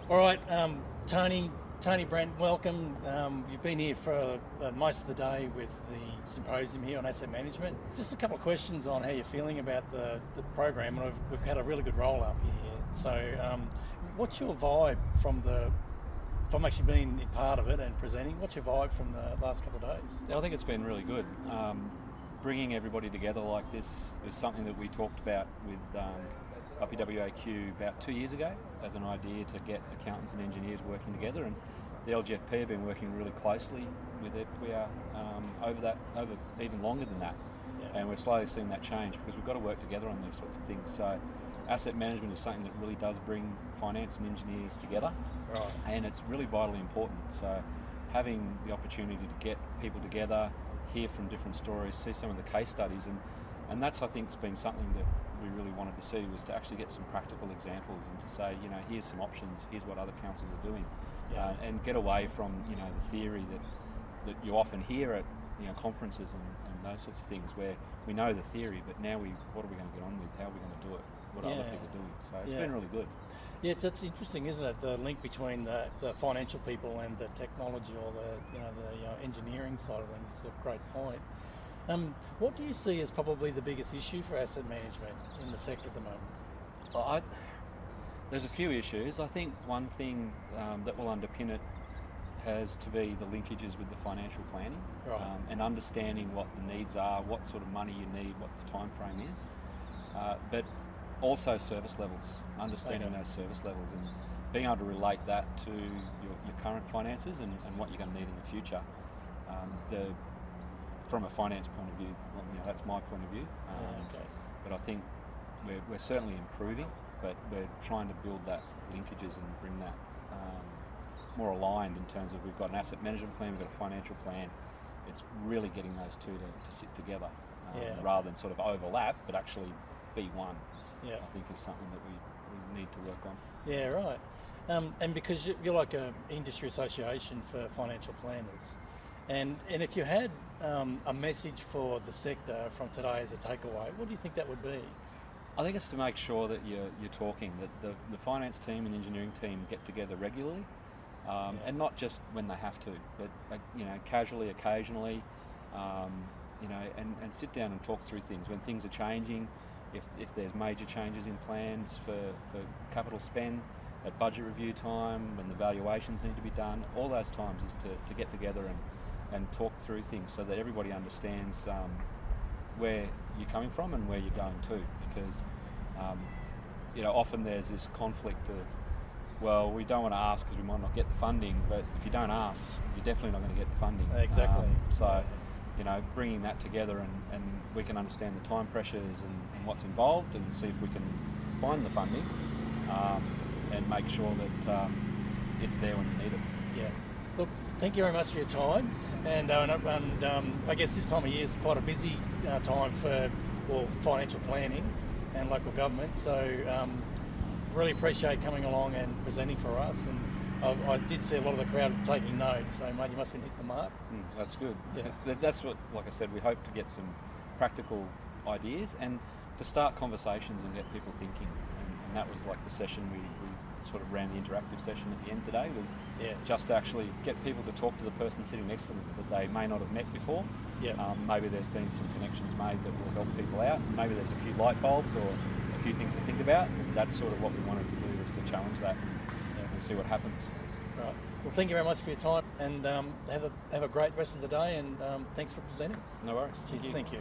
All right, Tony, Brent, welcome. You've been here for most of the day with the symposium here on asset management. Just a couple of questions on how you're feeling about the program. And we've had a really good roll up here. So, what's your vibe from actually being part of it and presenting? What's your vibe from the last couple of days? I think it's been really good. Bringing everybody together like this is something that we talked about with IPWEAQ about 2 years ago as an idea to get accountants and engineers working together, and the LGFP have been working really closely with IPWEA over even longer than that. Yeah. And we're slowly seeing that change because we've got to work together on these sorts of things. So asset management is something that really does bring finance and engineers together, right, and it's really vitally important. So having the opportunity to get people together, hear from different stories, see some of the case studies, and that's, I think, has been something that we really wanted to see, was to actually get some practical examples and to say, here's some options, here's what other councils are doing, and get away from the theory that you often hear at conferences and those sorts of things, where we know the theory, but now what are we going to get on with? How are we going to do it? What are other people doing? So it's been really good. Yeah, it's interesting, isn't it? The link between the financial people and the technology, or the engineering side of things is a great point. What do you see as probably the biggest issue for asset management in the sector at the moment? There's a few issues. I think one thing that will underpin it has to be the linkages with the financial planning, right, and understanding what the needs are, what sort of money you need, what the time frame is, but also service levels, understanding those service levels and being able to relate that to your current finances and what you're going to need in the future. From a finance point of view, that's my point of view. But I think we're certainly improving, but we're trying to build that linkages and bring that more aligned in terms of, we've got an asset management plan, we've got a financial plan. It's really getting those two to sit together, rather than sort of overlap, but actually be one. I think is something that we need to work on. Yeah, right. And because you're like an industry association for financial planners, and if you had a message for the sector from today as a takeaway, what do you think that would be? I think it's to make sure that you're talking, that the finance team and engineering team get together regularly, and not just when they have to, but casually, occasionally, and sit down and talk through things when things are changing. If there's major changes in plans for capital spend, at budget review time, when the valuations need to be done, all those times is to get together and talk through things so that everybody understands where you're coming from and where you're going to. Because often there's this conflict of, well, we don't want to ask because we might not get the funding, but if you don't ask, you're definitely not going to get the funding. Exactly. Bringing that together and we can understand the time pressures and what's involved, and see if we can find the funding and make sure that it's there when you need it. Yeah. Look, thank you very much for your time. And I guess this time of year is quite a busy time for financial planning and local government. So really appreciate coming along and presenting for us. And I did see a lot of the crowd taking notes, so mate, you must have been hitting the mark. That's good. Yeah. That's what, like I said, we hope to get some practical ideas and to start conversations and get people thinking. And that was like the session we sort of ran, the interactive session at the end today, was just to actually get people to talk to the person sitting next to them that they may not have met before. Maybe there's been some connections made that will help people out. Maybe there's a few light bulbs or a few things to think about. That's sort of what we wanted to do, was to challenge that and see what happens. Right. Well, thank you very much for your time, and have a great rest of the day, and thanks for presenting. No worries. Cheers. Thank you.